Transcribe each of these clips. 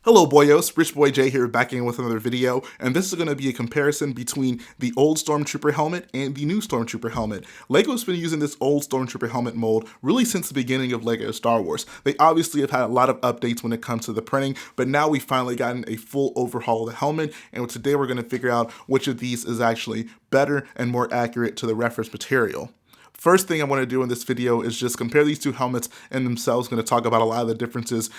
Hello boyos, Rich Boy J here back in with another video, and this is going to be a comparison between the old Stormtrooper helmet and the new Stormtrooper helmet. LEGO's been using this old Stormtrooper helmet mold really since the beginning of LEGO Star Wars. They obviously have had a lot of updates when it comes to the printing, but now we've finally gotten a full overhaul of the helmet, and today we're going to figure out which of these is actually better and more accurate to the reference material. First thing I want to do in this video is just compare these two helmets in themselves. I'm going to talk about a lot of the differences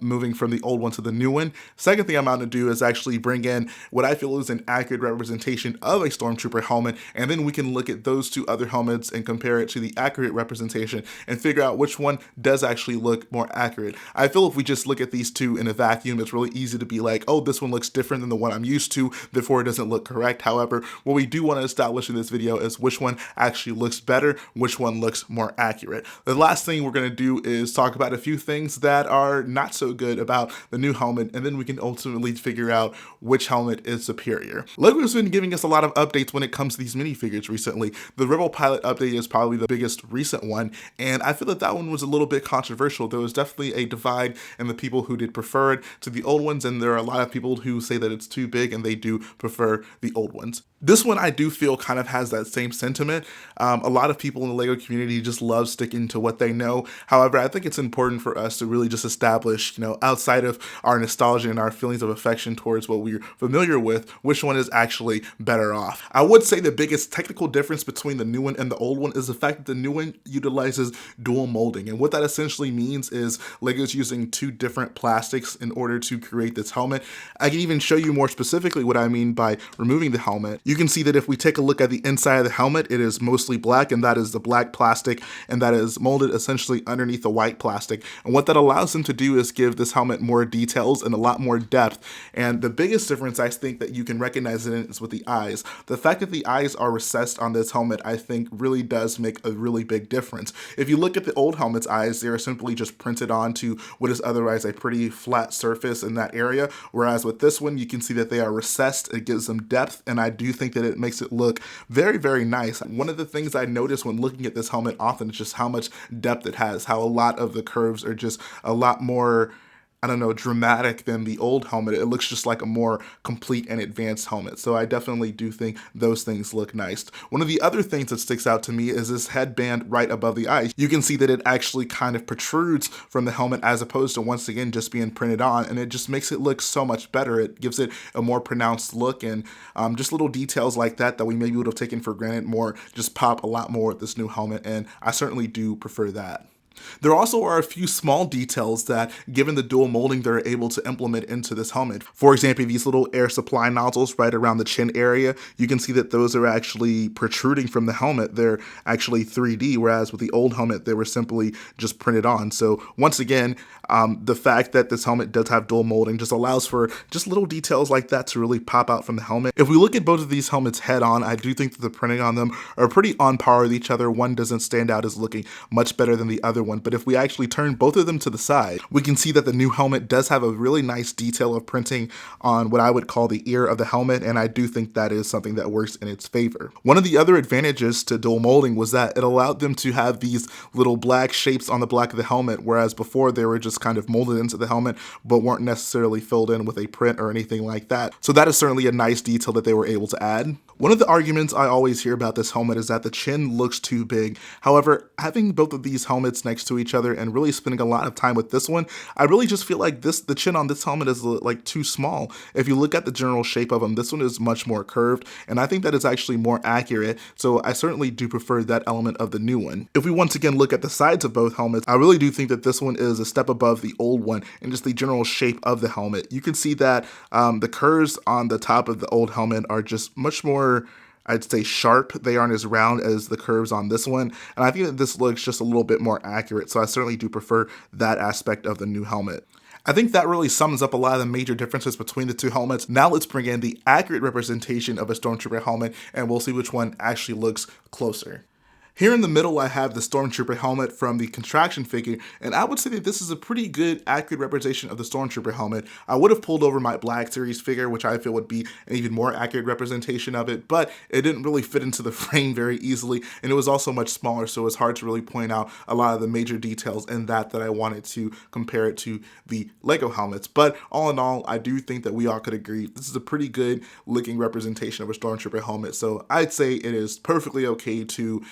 moving from the old one to the new one. Second thing I'm going to do is actually bring in what I feel is an accurate representation of a Stormtrooper helmet, and then we can look at those two other helmets and compare it to the accurate representation and figure out which one does actually look more accurate. I feel if we just look at these two in a vacuum, it's really easy to be like, oh, this one looks different than the one I'm used to, therefore it doesn't look correct. However, what we do want to establish in this video is which one actually looks better, which one looks more accurate. The last thing we're going to do is talk about a few things that are not so good about the new helmet, and then we can ultimately figure out which helmet is superior. LEGO has been giving us a lot of updates when it comes to these minifigures recently. The Rebel Pilot update is probably the biggest recent one, and I feel that that one was a little bit controversial. There was definitely a divide in the people who did prefer it to the old ones, and there are a lot of people who say that it's too big and they do prefer the old ones. This one I do feel kind of has that same sentiment. A lot of people in the LEGO community just love sticking to what they know. However, I think it's important for us to really just establish, outside of our nostalgia and our feelings of affection towards what we're familiar with, which one is actually better off. I would say the biggest technical difference between the new one and the old one is the fact that the new one utilizes dual molding. And what that essentially means is LEGO's using two different plastics in order to create this helmet. I can even show you more specifically what I mean by removing the helmet. You can see that if we take a look at the inside of the helmet, it is mostly black, and that is the black plastic, and that is molded essentially underneath the white plastic. And what that allows them to do is give this helmet more details and a lot more depth. And the biggest difference I think that you can recognize it in is with the eyes. The fact that the eyes are recessed on this helmet, I think really does make a really big difference. If you look at the old helmet's eyes, they are simply just printed onto what is otherwise a pretty flat surface in that area. Whereas with this one, you can see that they are recessed. It gives them depth, and I do think that it makes it look very, very nice. One of the things I notice when looking at this helmet often is just how much depth it has, how a lot of the curves are just a lot more, dramatic than the old helmet. It looks just like a more complete and advanced helmet. So I definitely do think those things look nice. One of the other things that sticks out to me is this headband right above the eyes. You can see that it actually kind of protrudes from the helmet as opposed to once again just being printed on, and it just makes it look so much better. It gives it a more pronounced look, and just little details like that we maybe would have taken for granted more just pop a lot more with this new helmet, and I certainly do prefer that. There also are a few small details that, given the dual molding, they're able to implement into this helmet. For example, these little air supply nozzles right around the chin area, you can see that those are actually protruding from the helmet. They're actually 3D, whereas with the old helmet, they were simply just printed on. So once again, the fact that this helmet does have dual molding just allows for just little details like that to really pop out from the helmet. If we look at both of these helmets head on, I do think that the printing on them are pretty on par with each other. One doesn't stand out as looking much better than the other one, but if we actually turn both of them to the side, we can see that the new helmet does have a really nice detail of printing on what I would call the ear of the helmet, and I do think that is something that works in its favor. One of the other advantages to dual molding was that it allowed them to have these little black shapes on the back of the helmet, whereas before they were just kind of molded into the helmet but weren't necessarily filled in with a print or anything like that. So that is certainly a nice detail that they were able to add. One of the arguments I always hear about this helmet is that the chin looks too big. However, having both of these helmets next to each other and really spending a lot of time with this one, I really just feel like the chin on this helmet is like too small. If you look at the general shape of them, this one is much more curved, and I think that is actually more accurate. So I certainly do prefer that element of the new one. If we once again look at the sides of both helmets, I really do think that this one is a step above the old one and just the general shape of the helmet. You can see that the curves on the top of the old helmet are just much more, I'd say, sharp. They aren't as round as the curves on this one, and I think that this looks just a little bit more accurate, so I certainly do prefer that aspect of the new helmet. I think that really sums up a lot of the major differences between the two helmets. Now let's bring in the accurate representation of a Stormtrooper helmet, and we'll see which one actually looks closer. Here in the middle, I have the Stormtrooper helmet from the contraction figure, and I would say that this is a pretty good, accurate representation of the Stormtrooper helmet. I would have pulled over my Black Series figure, which I feel would be an even more accurate representation of it, but it didn't really fit into the frame very easily, and it was also much smaller, so it's hard to really point out a lot of the major details in that I wanted to compare it to the Lego helmets. But all in all, I do think that we all could agree this is a pretty good looking representation of a Stormtrooper helmet, so I'd say it is perfectly okay to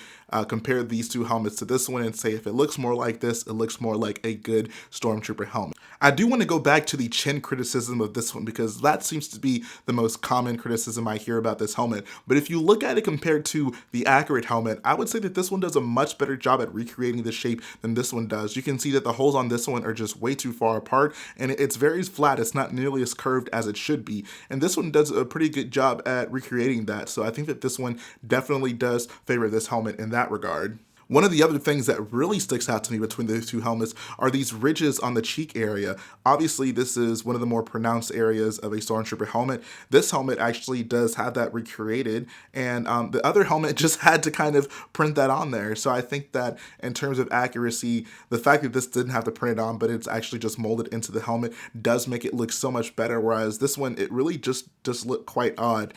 compare these two helmets to this one and say if it looks more like this, it looks more like a good Stormtrooper helmet. I do want to go back to the chin criticism of this one because that seems to be the most common criticism I hear about this helmet. But if you look at it compared to the accurate helmet, I would say that this one does a much better job at recreating the shape than this one does. You can see that the holes on this one are just way too far apart and it's very flat. It's not nearly as curved as it should be. And this one does a pretty good job at recreating that. So I think that this one definitely does favor this helmet in that regard. One of the other things that really sticks out to me between those two helmets are these ridges on the cheek area. Obviously, this is one of the more pronounced areas of a Stormtrooper helmet. This helmet actually does have that recreated, and the other helmet just had to kind of print that on there. So I think that in terms of accuracy, the fact that this didn't have to print it on, but it's actually just molded into the helmet does make it look so much better, whereas this one, it really just looked quite odd.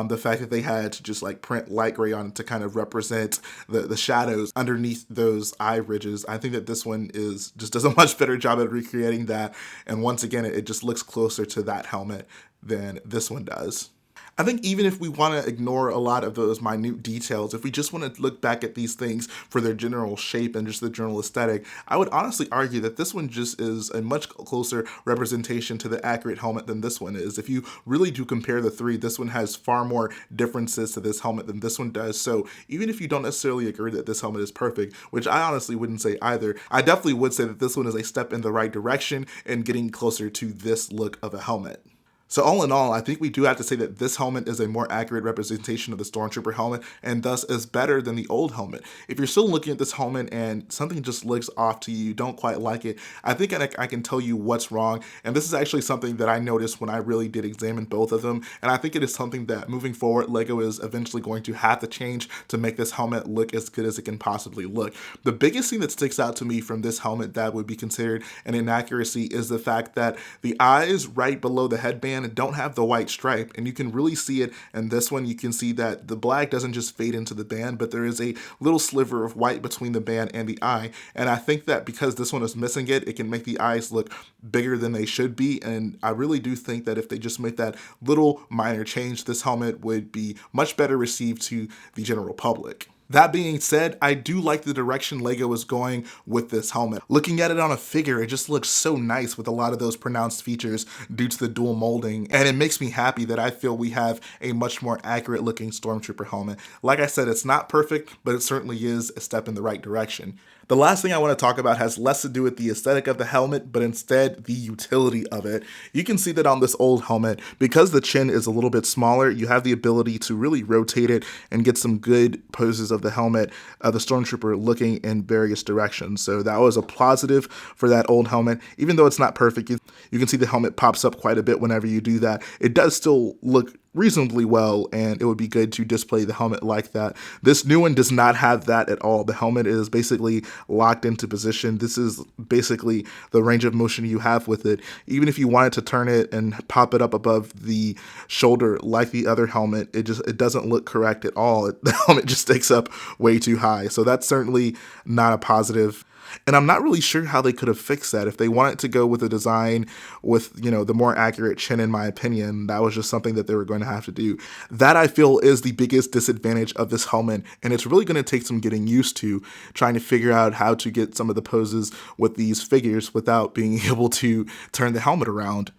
The fact that they had to just like print light gray on it to kind of represent the shadows underneath those eye ridges. I think that this one just does a much better job at recreating that. And once again, it just looks closer to that helmet than this one does. I think even if we want to ignore a lot of those minute details, if we just want to look back at these things for their general shape and just the general aesthetic, I would honestly argue that this one just is a much closer representation to the accurate helmet than this one is. If you really do compare the three, this one has far more differences to this helmet than this one does. So even if you don't necessarily agree that this helmet is perfect, which I honestly wouldn't say either, I definitely would say that this one is a step in the right direction and getting closer to this look of a helmet. So all in all, I think we do have to say that this helmet is a more accurate representation of the Stormtrooper helmet and thus is better than the old helmet. If you're still looking at this helmet and something just looks off to you, don't quite like it, I think I can tell you what's wrong. And this is actually something that I noticed when I really did examine both of them. And I think it is something that moving forward, LEGO is eventually going to have to change to make this helmet look as good as it can possibly look. The biggest thing that sticks out to me from this helmet that would be considered an inaccuracy is the fact that the eyes right below the headband don't have the white stripe, and you can really see it in this one. You can see that the black doesn't just fade into the band, but there is a little sliver of white between the band and the eye, and I think that because this one is missing it, it can make the eyes look bigger than they should be, and I really do think that if they just make that little minor change, this helmet would be much better received to the general public. That being said, I do like the direction LEGO is going with this helmet. Looking at it on a figure, it just looks so nice with a lot of those pronounced features due to the dual molding, and it makes me happy that I feel we have a much more accurate looking Stormtrooper helmet. Like I said, it's not perfect, but it certainly is a step in the right direction. The last thing I want to talk about has less to do with the aesthetic of the helmet, but instead the utility of it. You can see that on this old helmet, because the chin is a little bit smaller, you have the ability to really rotate it and get some good poses of the helmet, the Stormtrooper looking in various directions. So that was a positive for that old helmet. Even though it's not perfect, you can see the helmet pops up quite a bit whenever you do that. It does still look reasonably well, and it would be good to display the helmet like that. This new one does not have that at all. The helmet is basically locked into position. This is basically the range of motion you have with it. Even if you wanted to turn it and pop it up above the shoulder like the other helmet, it doesn't look correct at all. The helmet just sticks up way too high. So that's certainly not a positive. And I'm not really sure how they could have fixed that. If they wanted to go with a design with, the more accurate chin, in my opinion, that was just something that they were going to have to do. That, I feel, is the biggest disadvantage of this helmet, and it's really going to take some getting used to, trying to figure out how to get some of the poses with these figures without being able to turn the helmet around.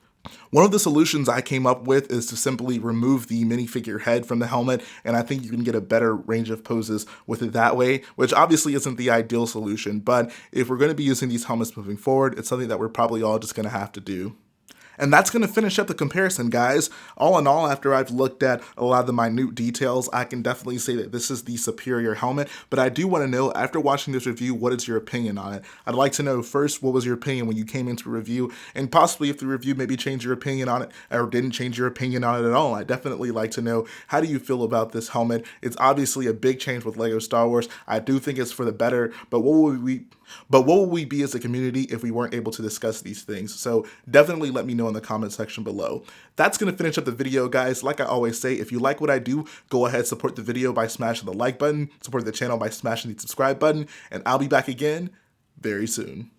One of the solutions I came up with is to simply remove the minifigure head from the helmet, and I think you can get a better range of poses with it that way, which obviously isn't the ideal solution, but if we're going to be using these helmets moving forward, it's something that we're probably all just going to have to do. And that's going to finish up the comparison, guys. All in all, after I've looked at a lot of the minute details, I can definitely say that this is the superior helmet. But I do want to know, after watching this review, what is your opinion on it? I'd like to know first, what was your opinion when you came into a review, and possibly if the review maybe changed your opinion on it or didn't change your opinion on it at all. I'd definitely like to know, how do you feel about this helmet? It's obviously a big change with LEGO Star Wars. I do think it's for the better, but what would we be as a community if we weren't able to discuss these things? So definitely let me know in the comment section below. That's going to finish up the video, guys. Like I always say, if you like what I do, go ahead, support the video by smashing the like button, support the channel by smashing the subscribe button, and I'll be back again very soon.